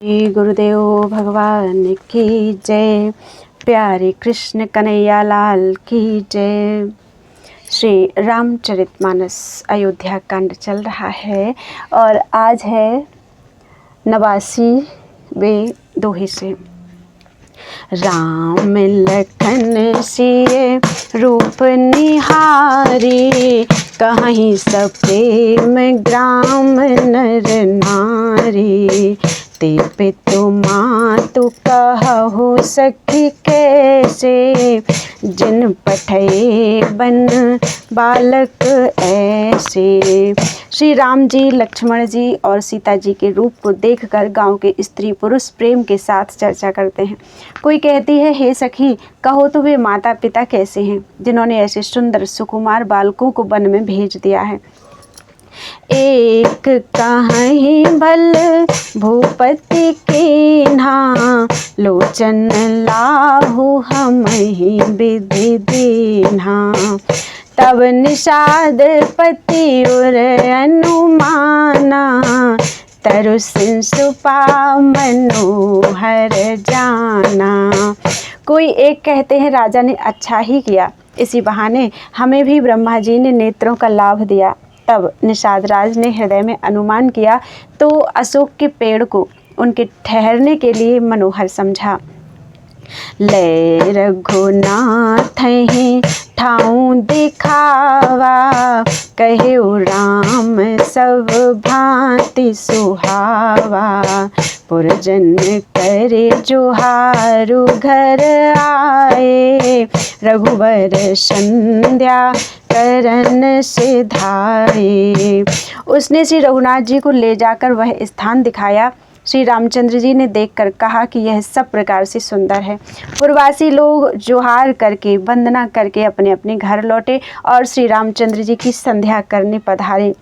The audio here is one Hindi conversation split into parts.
श्री गुरुदेव भगवान की जय। प्यारे कृष्ण कन्हैया लाल की जय। श्री रामचरितमानस अयोध्या कांड चल रहा है और आज है 89वें दोहे से। राम लखन सिय रूप निहारी, कहीं सब प्रेम ग्राम नर नारी। ते पितु मातु कहु सखी कैसे, जिन पठे बन बालक ऐसे। श्री राम जी, लक्ष्मण जी और सीता जी के रूप को देखकर गांव के स्त्री पुरुष प्रेम के साथ चर्चा करते हैं। कोई कहती है, हे सखी, कहो तो वे माता पिता कैसे हैं जिन्होंने ऐसे सुंदर सुकुमार बालकों को वन में भेज दिया है। एक कहीं भल भूपति कीन्हा, लोचन लाहु हम ही विधि दीन्हा। तब निषाद पति उर अनुमाना, तरु सुपा मनोहर जाना। कोई एक कहते हैं, राजा ने अच्छा ही किया, इसी बहाने हमें भी ब्रह्मा जी ने नेत्रों का लाभ दिया। तब निषाद राज ने हृदय में अनुमान किया तो अशोक के पेड़ को उनके ठहरने के लिए मनोहर समझा। ले रघुनाथ ही ठाऊं दिखावा, कहे राम सब भांति सुहावा। पुरजन करे जोहारु घर आए, रघुवर संध्या करन सिधाए। उसने श्री रघुनाथ जी को ले जाकर वह स्थान दिखाया। श्री रामचंद्र जी ने देखकर कहा कि यह सब प्रकार से सुंदर है। पूर्ववासी लोग जोहार करके वंदना करके अपने अपने घर लौटे और श्री रामचंद्र जी की संध्या करने पधारे।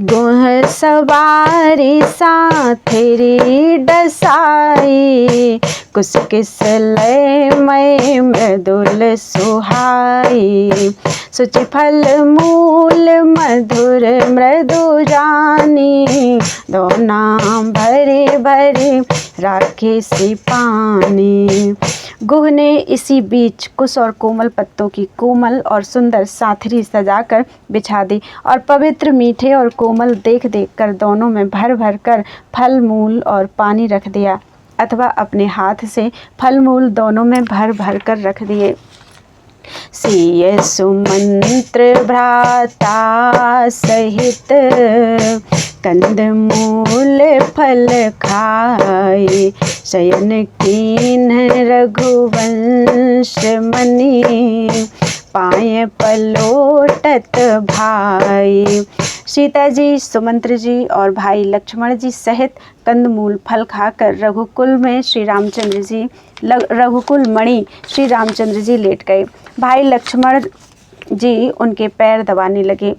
गुह सवारी साथेरी डसाई, कुछ किस लय मय मृदुल सुहाई। सुचि फल मूल मधुर मृदु जानी, दो नाम भरे भरे राखे सी पानी। गुह ने इसी बीच कुश और कोमल पत्तों की कोमल और सुंदर साथरी सजाकर बिछा दी और पवित्र मीठे और कोमल देख देख कर दोनों में भर भर कर फल मूल और पानी रख दिया, अथवा अपने हाथ से फल मूल दोनों में भर भर कर रख दिए। सिय सुमंत्र भ्राता सहित, कंद मूल फल खाए। शयन कीन रघुवंश मणि, पाए पलोटत भाई। सीता जी, सुमंत्र जी और भाई लक्ष्मण जी सहित कंदमूल फल खाकर रघुकुल मणि श्री रामचंद्र जी लेट गए। भाई लक्ष्मण जी उनके पैर दबाने लगे।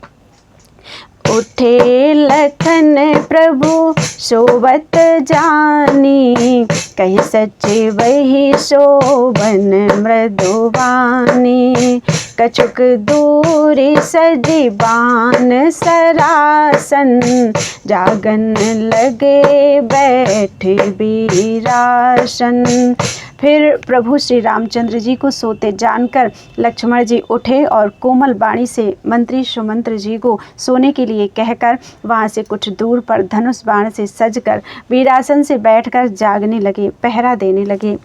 उठे लखन प्रभु शोभत जानी, कही सच्चे वही शोभन मृदुवानी। कछुक दूरी सजी बान सरासन, जागन लगे बैठे बीरासन। फिर प्रभु श्री रामचंद्र जी को सोते जानकर लक्ष्मण जी उठे और कोमल वाणी से मंत्री सुमंत्र जी को सोने के लिए कहकर वहां से कुछ दूर पर धनुष बाण से सजकर वीरासन से बैठकर जागने लगे, पहरा देने लगे।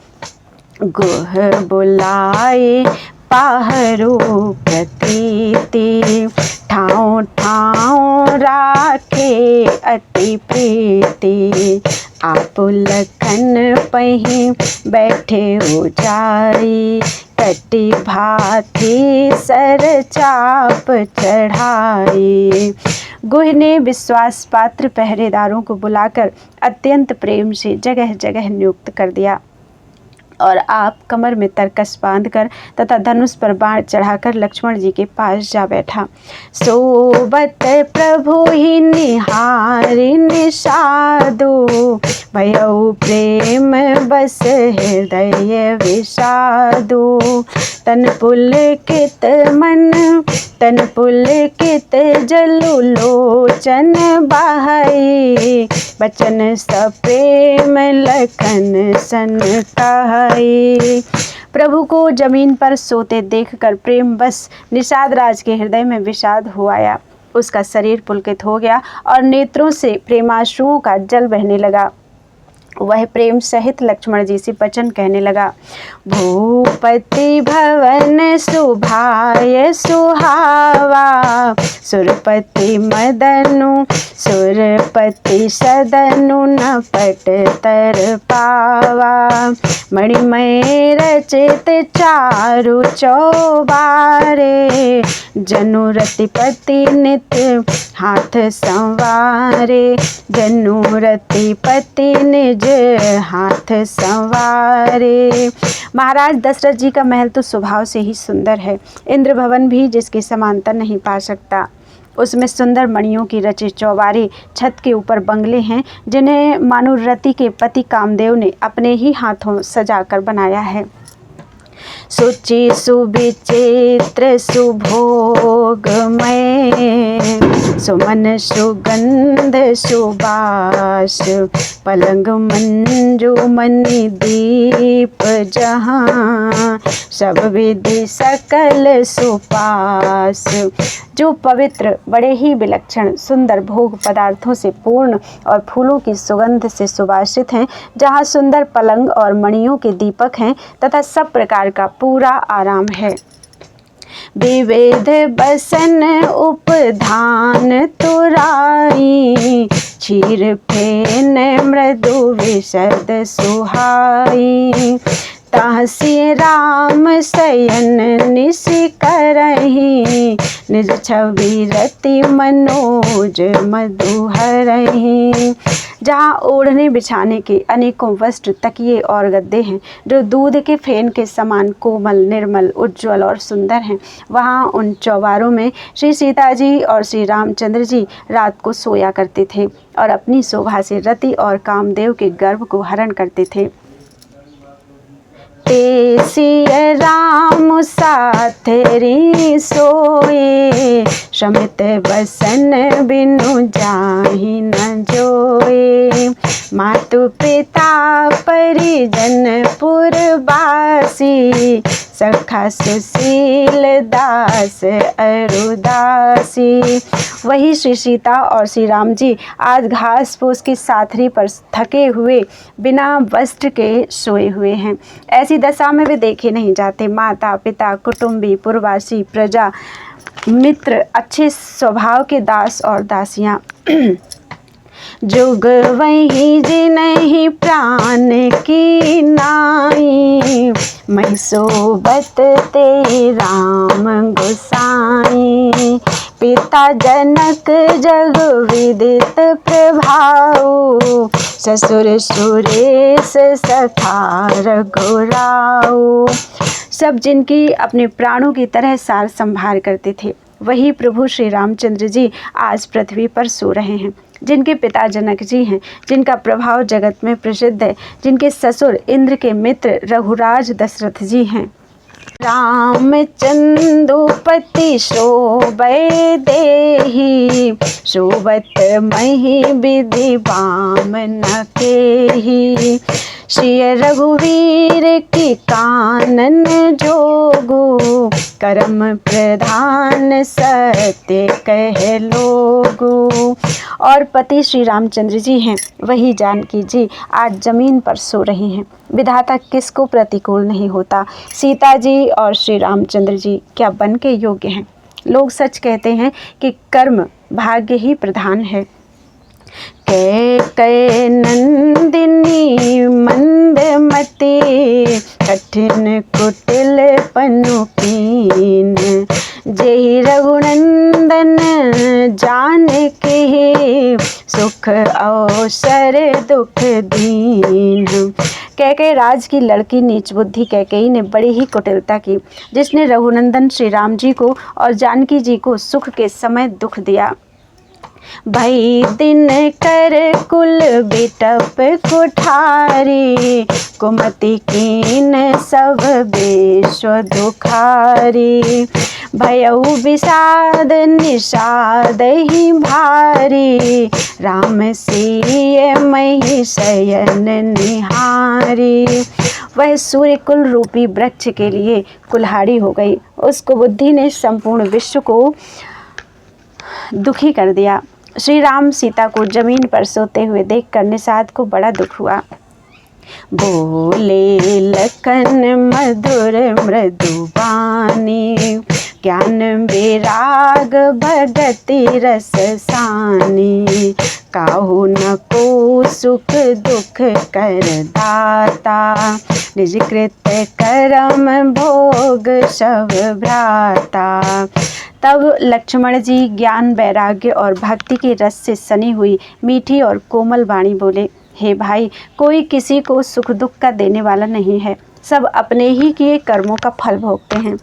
गुह बुलाए पाहरो प्रतीति, ठाव ठाव राखे अति प्रीति। आप लखन पही बैठे हो जाई, कटी भाथी सर चाप चढ़ाई। गुह ने विश्वास पात्र पहरेदारों को बुलाकर अत्यंत प्रेम से जगह जगह नियुक्त कर दिया और आप कमर में तरकस बांधकर तथा धनुष पर बाण चढ़ाकर लक्ष्मण जी के पास जा बैठा। सोबत प्रभु ही निहारी निषादो, भयउ प्रेम बस हृदय विषादो। तन पुलकित मन तन पुलकित जलु लोचन बहाई, बचन सब प्रेम लखन सन कहाई। प्रभु को जमीन पर सोते देखकर प्रेम बस निषाद राज के हृदय में विषाद हो आया। उसका शरीर पुलकित हो गया और नेत्रों से प्रेमाश्रुओं का जल बहने लगा। वह प्रेम सहित लक्ष्मण जी से वचन कहने लगा। भूपति भवन सुभाय सुहावा, सुरपति मदनु सुरपति सदनु न पट तर पावा। मणिमय रचित चारु चौबारे, जनु रतिपति नित्य हाथ संवारे, जनु रतिपति निज हाथ संवारे। महाराज दशरथ जी का महल तो स्वभाव से ही सुंदर है। इंद्र भवन भी जिसकी समांतर नहीं पा सकता। उसमें सुंदर मणियों की रचित चौबारे, छत के ऊपर बंगले हैं जिन्हें मानुरति के पति कामदेव ने अपने ही हाथों सजाकर बनाया है। सुचि सुविचित्र सुभोगमय, सुमन सुगंध सुबास, पलंग मंजू मणि दीप जहाँ, सब विधि सकल सुपास। जो पवित्र बड़े ही विलक्षण सुंदर भोग पदार्थों से पूर्ण और फूलों की सुगंध से सुवासित हैं, जहाँ सुंदर पलंग और मणियों के दीपक हैं तथा सब प्रकार का पूरा आराम है। विविध बसन उपधान तुराई, क्षीर फेन मृदु विशद सुहाई। तासी राम शयन निशि करही, निज छवि रति मनोज मधु हरही। जहाँ ओढ़ने बिछाने के अनेकों वस्त्र, तकिए और गद्दे हैं जो दूध के फेन के समान कोमल, निर्मल, उज्ज्वल और सुंदर हैं, वहाँ उन चौबारों में श्री सीता जी और श्री रामचंद्र जी रात को सोया करते थे और अपनी शोभा से रति और कामदेव के गर्भ को हरण करते थे। सिय राम साथ री सोए, शमित बसन बिनु जाहि न जोए। मातु पिता परिजन पुरवासी, सखा सुशील दास अरुदासी। वही श्री सीता और श्री राम जी आज घास फूस की साथरी पर थके हुए बिना वस्त्र के सोए हुए हैं। ऐसी दशा में वे देखे नहीं जाते। माता पिता, कुटुंबी, पुरवासी, प्रजा, मित्र, अच्छे स्वभाव के दास और दासियाँ, जुग वही जिन्हि प्राण की नाई, मैं सोबत ते राम गोसाई। पिता जनक जग विदित प्रभाऊ, ससुर सुरेश सखा रघुराऊ। सब जिनकी अपने प्राणों की तरह सार संभार करते थे, वही प्रभु श्री रामचंद्र जी आज पृथ्वी पर सो रहे हैं। जिनके पिता जनक जी हैं, जिनका प्रभाव जगत में प्रसिद्ध है, जिनके ससुर इंद्र के मित्र रघुराज दशरथ जी हैं। रामचंदुपति शोभय देहि, शोभत मही विधि बाम न केहि। श्री रघुवीर की कानन जोगु, कर्म प्रधान सत्य कह लोगु। और पति श्री रामचंद्र जी हैं, वही जानकी जी आज जमीन पर सो रही हैं। विधाता किसको प्रतिकूल नहीं होता। सीता जी और श्री रामचंद्र जी क्या बन के योग्य हैं। लोग सच कहते हैं कि कर्म भाग्य ही प्रधान है। कै नंदिनी मंदमती, कठिन कुटिल पनुकीन। जेहि रघुनंदन जानकी, सुख अवसर दुख दीन। कैकेयी राज की लड़की नीच बुद्धि कैकेयी ने बड़ी ही कुटिलता की, जिसने रघुनंदन श्री राम जी को और जानकी जी को सुख के समय दुख दिया। भई दिन कर कुल बिटप कुठारी, कुमति कीन सब विश्व दुखारी, भयउ विषाद निषाद ही भारी, राम सिय मही शयन निहारी। वह सूर्य कुल रूपी वृक्ष के लिए कुल्हाड़ी हो गई। उस कुबुद्धि ने संपूर्ण विश्व को दुखी कर दिया। श्री राम सीता को जमीन पर सोते हुए देखकर निषाद को बड़ा दुख हुआ। बोले लखन मधुर मृदु बानी, ज्ञान विराग भगति रस सानी, काहू न को सुख दुख कर दाता, निज कृत करम भोग शव भ्राता। तब लक्ष्मण जी ज्ञान वैराग्य और भक्ति के रस से सनी हुई मीठी और कोमल वाणी बोले, हे भाई, कोई किसी को सुख दुख का देने वाला नहीं है, सब अपने ही किए कर्मों का फल भोगते हैं।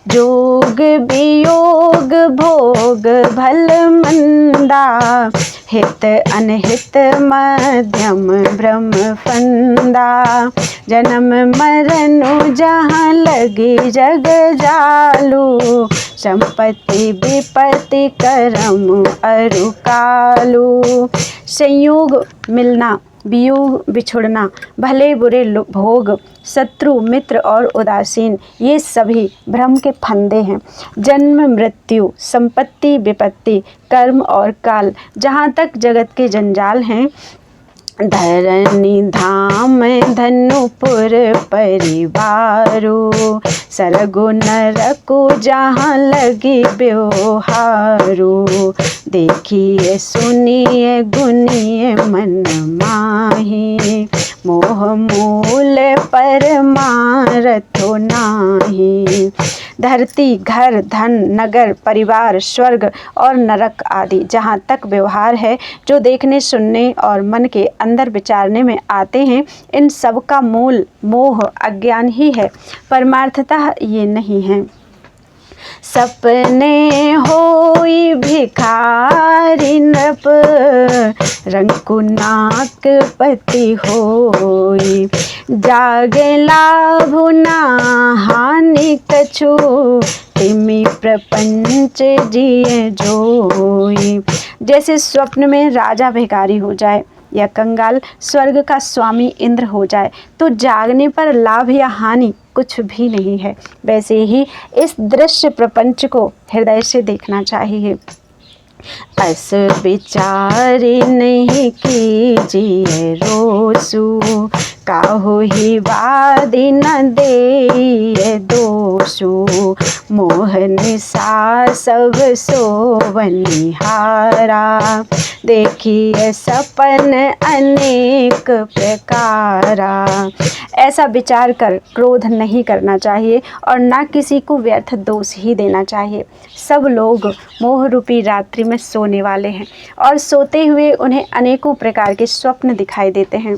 जोग वियोग भोग भल मंदा, हित अनहित मध्यम ब्रह्म फंदा, जन्म मरनु जहाँ लगी जग जालू, संपत्ति विपत्ति करम अरु कालू। संयोग मिलना, वियोग बिछुड़ना, भले बुरे भोग, शत्रु मित्र और उदासीन, ये सभी भ्रम के फंदे हैं। जन्म मृत्यु, संपत्ति विपत्ति, कर्म और काल, जहाँ तक जगत के जंजाल हैं, धरणी धाम धनुपुर परिवारो, सरगु नरकु जहाँ लगी व्यवहारो, देखिए सुनिए गुनिए मन माही, मोह मूल परमारथो नाही। धरती, घर, धन, नगर, परिवार, स्वर्ग और नरक आदि जहाँ तक व्यवहार है, जो देखने सुनने और मन के अंदर विचारने में आते हैं, इन सब का मूल मोह अज्ञान ही है, परमार्थतः ये नहीं है। सपने होई भिखारी नृप, रंकु नाक पति होई, जागे लाभु ना हानि कछु, तिमि प्रपंच जिए जोई। जैसे स्वप्न में राजा भिखारी हो जाए या कंगाल स्वर्ग का स्वामी इंद्र हो जाए तो जागने पर लाभ या हानि कुछ भी नहीं है, वैसे ही इस दृश्य प्रपंच को हृदय से देखना चाहिए। अस विचार नहीं कीजिए रोसु, काहू ही वादी न दे दोषु, मोह निशा सब सोवनिहारा, देखिए सपन अनेक प्रकारा। ऐसा विचार कर क्रोध नहीं करना चाहिए और ना किसी को व्यर्थ दोष ही देना चाहिए। सब लोग मोह रूपी रात्रि में सोने वाले हैं और सोते हुए उन्हें अनेकों प्रकार के स्वप्न दिखाई देते हैं।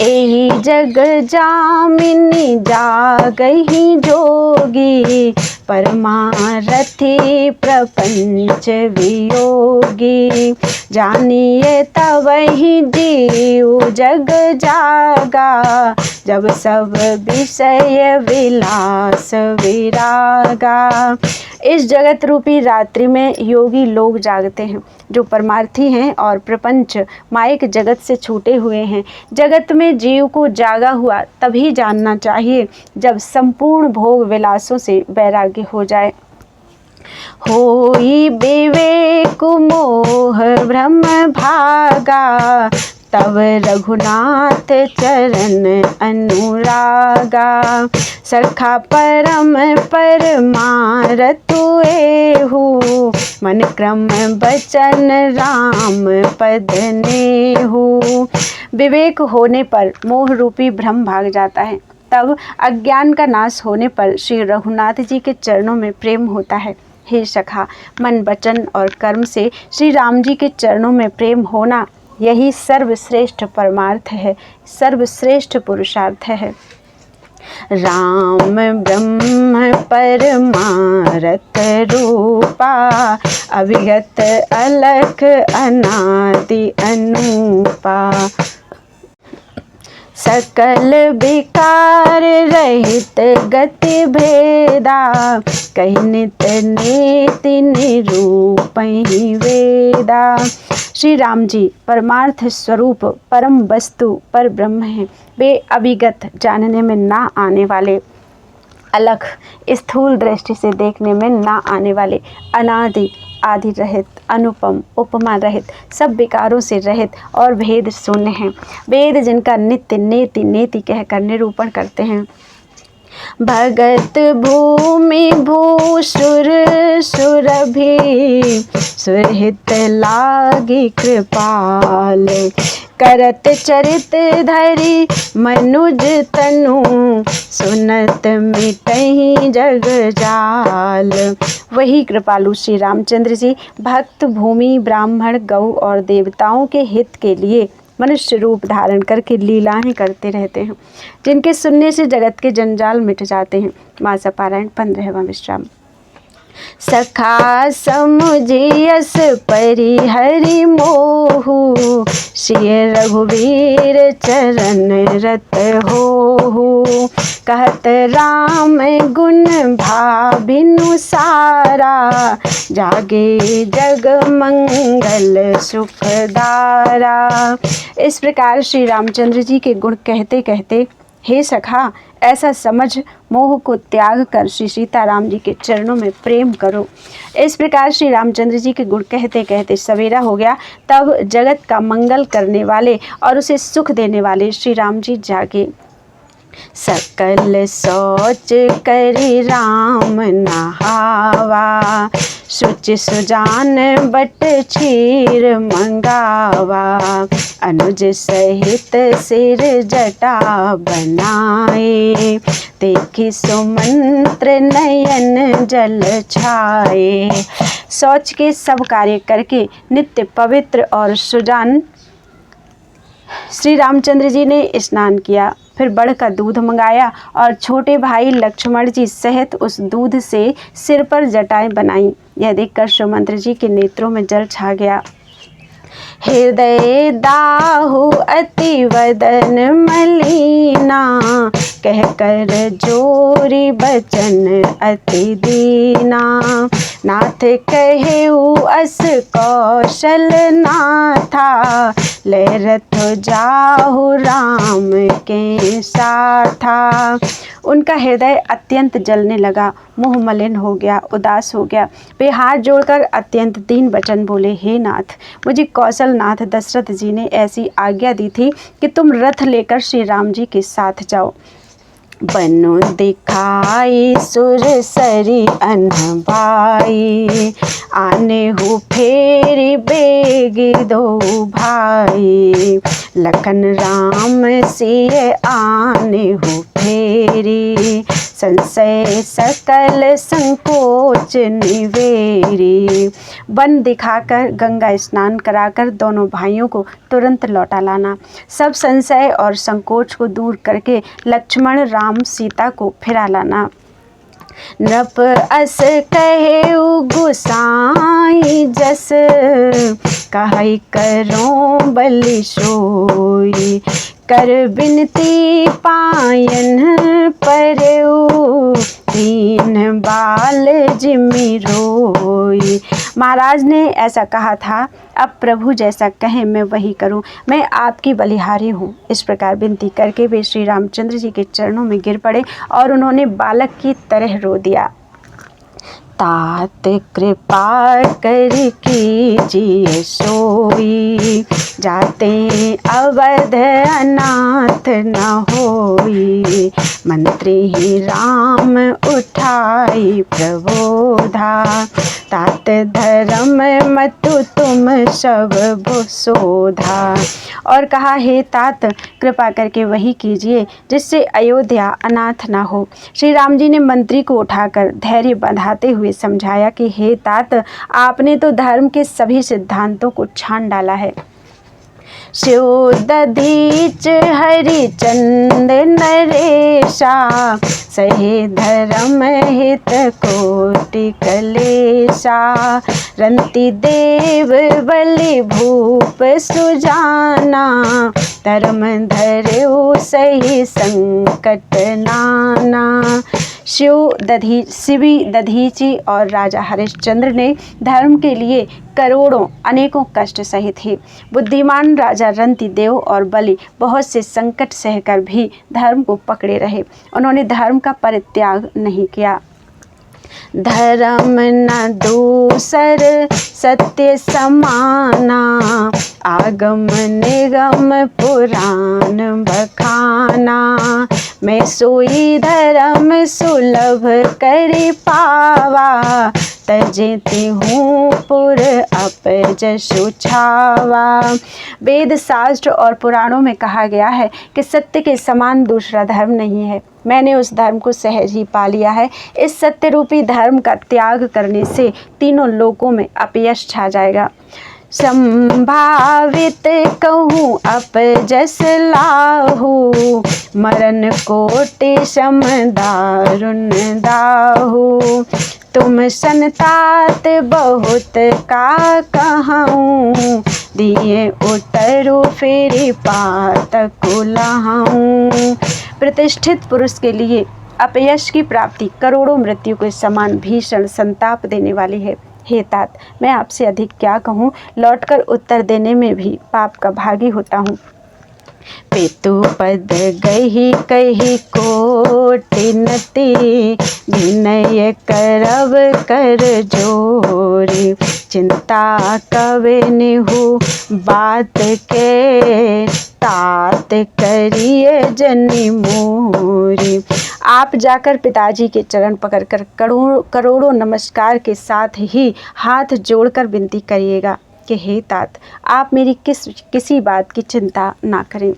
एही जग जामिनी जागही जोगी, परमारथी प्रपंच वियोगी, जानिए तवहि जीव जग जागा, जब सब विषय विलास विरागा। इस जगत रूपी रात्रि में योगी लोग जागते हैं जो परमार्थी हैं और प्रपंच मायिक जगत से छूटे हुए हैं। जगत में जीव को जागा हुआ तभी जानना चाहिए जब संपूर्ण भोग विलासों से वैराग्य हो जाए। होई विवेक मोह भ्रम भागा, तब रघुनाथ चरण अनुरागा, सखा परम परमारथ एहु, मन क्रम बचन राम पद नेहु। विवेक होने पर मोह रूपी भ्रम भाग जाता है, तब अज्ञान का नाश होने पर श्री रघुनाथ जी के चरणों में प्रेम होता है। हे सखा, मन वचन और कर्म से श्री राम जी के चरणों में प्रेम होना, यही सर्वश्रेष्ठ परमार्थ है, सर्वश्रेष्ठ पुरुषार्थ है। राम ब्रह्म परमारथ रूपा, अविगत अलख अनादि अनूपा। सकल विकार रहित गति भेदा, कही नित नेति निरूपहि वेदा। श्री राम जी परमार्थ स्वरूप परम वस्तु पर ब्रह्म हैं। वे अभिगत, जानने में ना आने वाले, अलग, स्थूल दृष्टि से देखने में ना आने वाले, अनादि, आदि रहित, अनुपम, उपमा रहित, सब विकारों से रहित और भेद शून्य हैं। वेद जिनका नित्य नेति नेति कहकर निरूपण करते हैं। भगत भूमि भूसुर सुरभि, सुरहित लागी कृपाल, करत चरित धरि मनुज तनु, सुनत मिटहि जग जाल। वही कृपालु श्री रामचंद्र जी भक्त, भूमि, ब्राह्मण, गौ और देवताओं के हित के लिए मनुष्य रूप धारण करके लीलाएं करते रहते हैं, जिनके सुनने से जगत के जंजाल मिट जाते हैं। मासा पारायण 15वां विश्राम। सखा समुझियस परिहरि मोहु, श्री रघुवीर चरण रत होहु, कहत राम गुण भाबिनु सारा, जागे जग मंगल सुखदारा। इस प्रकार श्री रामचंद्र जी के गुण कहते कहते, हे सखा, ऐसा समझ मोह को त्याग कर श्री सीताराम जी के चरणों में प्रेम करो। इस प्रकार श्री रामचंद्र जी के गुण कहते कहते सवेरा हो गया। तब जगत का मंगल करने वाले और उसे सुख देने वाले श्री राम जी जागे। सकल सोच करि राम नहावा, शुचि सुजान बट क्षीर मंगावा, अनुज सहित सिर जटा बनाए, देखि सुमंत्र नयन जल छाए। शौच के सब कार्य करके नित्य पवित्र और सुजान श्री रामचंद्र जी ने स्नान किया। फिर बड़ का दूध मंगाया और छोटे भाई लक्ष्मण जी सहित उस दूध से सिर पर जटाएं बनाई। यह देखकर सुमंत्र जी के नेत्रों में जल छा गया। हृदय दाहु अति वदन मलिना, कह कर जोरी बचन अति दीना, नाथ कहेउ अस कौशल नाथा, लहरत जाहु राम के साथा। उनका हृदय अत्यंत जलने लगा, मुँह मलिन हो गया, उदास हो गया। वे हाथ जोड़कर अत्यंत दीन वचन बोले, हे नाथ, मुझे कौशल नाथ दशरथ जी ने ऐसी आज्ञा दी थी कि तुम रथ लेकर श्री राम जी के साथ जाओ। बनु दिखाई सुरसरी अनबाई, आने हो फेरी बेगी दो भाई, लखन राम सिय आने हो फेरी, संशय सकल संकोच निवेरी। वन दिखाकर गंगा स्नान कराकर दोनों भाइयों को तुरंत लौटा लाना। सब संशय और संकोच को दूर करके लक्ष्मण, राम, सीता को फिरा लाना। नृप अस कहेउ गुसाई जस, कहि करो बलि सोई, कर बिनती पायन परेउ, दीन बाल जिमि रोई। महाराज ने ऐसा कहा था, अब प्रभु जैसा कहें मैं वही करूं, मैं आपकी बलिहारी हूँ। इस प्रकार विनती करके वे श्री रामचंद्र जी के चरणों में गिर पड़े और उन्होंने बालक की तरह रो दिया। तात कृपा कर कीजिए सोई, जाते अवध अनाथ न होई, मंत्री ही राम उठाई प्रबोधा, तात धर्म मतु तुम सब सोधा। और कहा, हे तात, कृपा करके वही कीजिए जिससे अयोध्या अनाथ ना हो। श्री राम जी ने मंत्री को उठाकर धैर्य बंधाते हुए समझाया कि हे तात, आपने तो धर्म के सभी सिद्धांतों को छान डाला है। शिव दधीच हरिचंद नरेशा, सहे धर्म हित कोटि कलेशा। रंति देव बलि भूप सुजाना, धर्म धर्यो सही संकट नाना। शिवी दधीची और राजा हरिश्चंद्र ने धर्म के लिए करोड़ों अनेकों कष्ट सहे थे। बुद्धिमान राजा रंति देव और बलि बहुत से संकट सहकर भी धर्म को पकड़े रहे। उन्होंने धर्म का परित्याग नहीं किया। धर्म न दूसर सत्य समाना, आगम निगम पुराण बखाना। मैं सोई धर्म सुलभ करि पावा, तजति हूँ पुर अपजसु छावा। वेद शास्त्र और पुराणों में कहा गया है कि सत्य के समान दूसरा धर्म नहीं है। मैंने उस धर्म को सहज ही पा लिया है। इस सत्य रूपी धर्म का त्याग करने से तीनों लोकों में अपयश छा जाएगा। संभावित कहूँ अपजस लाहू, मरण कोटि सम दारुण दाहू। तुम संतात बहुत का कहूँ, दिए उतरू फिर पातक लहूँ। प्रतिष्ठित पुरुष के लिए अपयश की प्राप्ति करोड़ों मृत्यु के समान भीषण संताप देने वाली है। हे तात, मैं आपसे अधिक क्या कहूँ, लौटकर उत्तर देने में भी पाप का भागी होता हूँ। पितु पद गही कही कोटि नति, विनय करब कर जोरी। चिंता कवे निहु बात के, तात करिए जनि मोरी। आप जाकर पिताजी के चरण पकड़कर करोड़ों नमस्कार के साथ ही हाथ जोड़कर विनती करिएगा कि हे तात, आप मेरी किसी बात की चिंता ना करें।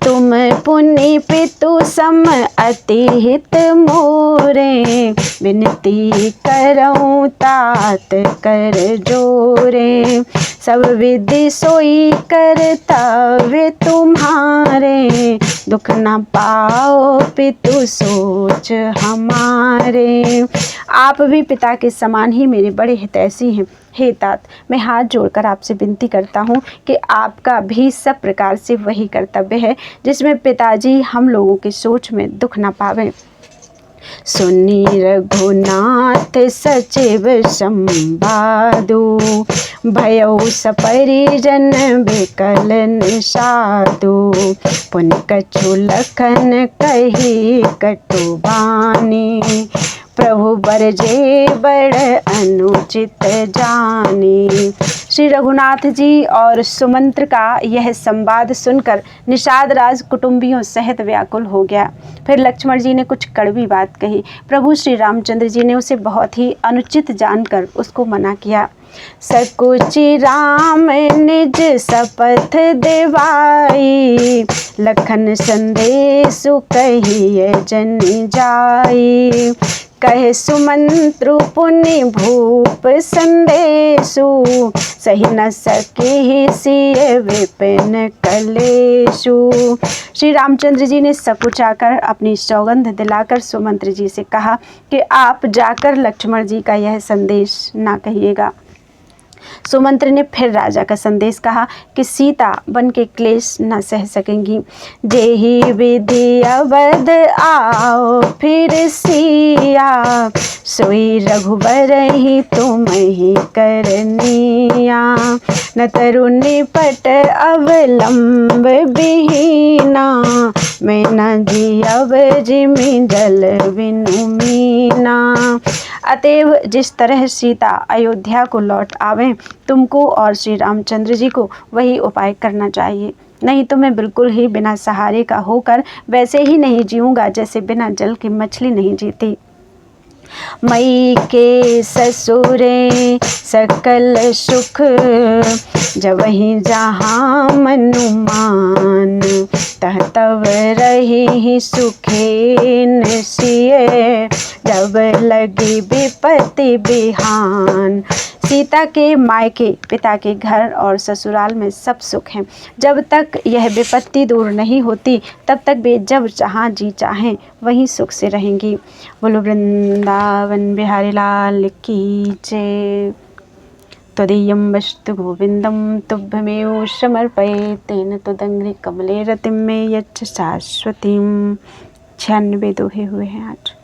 तुम पुनि पितु सम अति हित मोरे, विनती करऊँ तात कर जोरे। सब विधि सोई कर्तव्य तुम्हारे, दुख न पाओ पितु सोच हमारे। आप भी पिता के समान ही मेरे बड़े हितैषी हैं। हे तात, मैं हाथ जोड़कर आपसे विनती करता हूँ कि आपका भी सब प्रकार से वही कर्तव्य है जिसमें पिताजी हम लोगों की सोच में दुख न पावें। सुनी रघुनाथ सचिव संवादु, भयउ सपरिजन बिकल निषादु। पुन कछु लखन कही कटु बानी, प्रभु बरजे बड़ अनुचित जानी। श्री रघुनाथ जी और सुमंत्र का यह संवाद सुनकर निषाद राज कुटुंबियों सहित व्याकुल हो गया। फिर लक्ष्मण जी ने कुछ कड़वी बात कही। प्रभु श्री रामचंद्र जी ने उसे बहुत ही अनुचित जानकर उसको मना किया। सकुचि राम निज शपथ देवाई, लखन संदेशु कहिए जन जाई। कहे सुमंत्रु पुनि भूप संदेशु, सही न सके सिय विपिन कलेशु। श्री रामचंद्र जी ने सकुचाकर अपनी सौगंध दिलाकर सुमंत्र जी से कहा कि आप जाकर लक्ष्मण जी का यह संदेश ना कहिएगा। सुमंत्र ने फिर राजा का संदेश कहा कि सीता बन के क्लेश न सह सकेंगी। जेहि विधि अवध आओ फिर सिया, सोई रघुबर ही तुम ही करनिया। न तरु निपट अवलंब बिहीना, मैं न जियब जिमि जल बिनु मीना। अतएव जिस तरह सीता अयोध्या को लौट आवे, तुमको और श्री रामचंद्र जी को वही उपाय करना चाहिए। नहीं तो मैं बिल्कुल ही बिना सहारे का होकर वैसे ही नहीं जीऊँगा जैसे बिना जल की मछली नहीं जीती। मई के ससुरे सकल सुख, जब ही जहाँ मनुमान। तह तब रही सुखी सिए, जब लगी विपत्ति बिहान। सीता के मायके, पिता के घर और ससुराल में सब सुख हैं। जब तक यह विपत्ति दूर नहीं होती तब तक वे जब जहाँ जी चाहें वहीं सुख से रहेंगी। बोलो वृंदावन बिहारी लाल की जय। त्वदीयं वस्तु गोविंदम तुभ्यमेव समर्पये, तेन त्वदंघ्रि कमले रतिं मे यच्छ शाश्वतीं। 96 दोहे हुए हैं आज।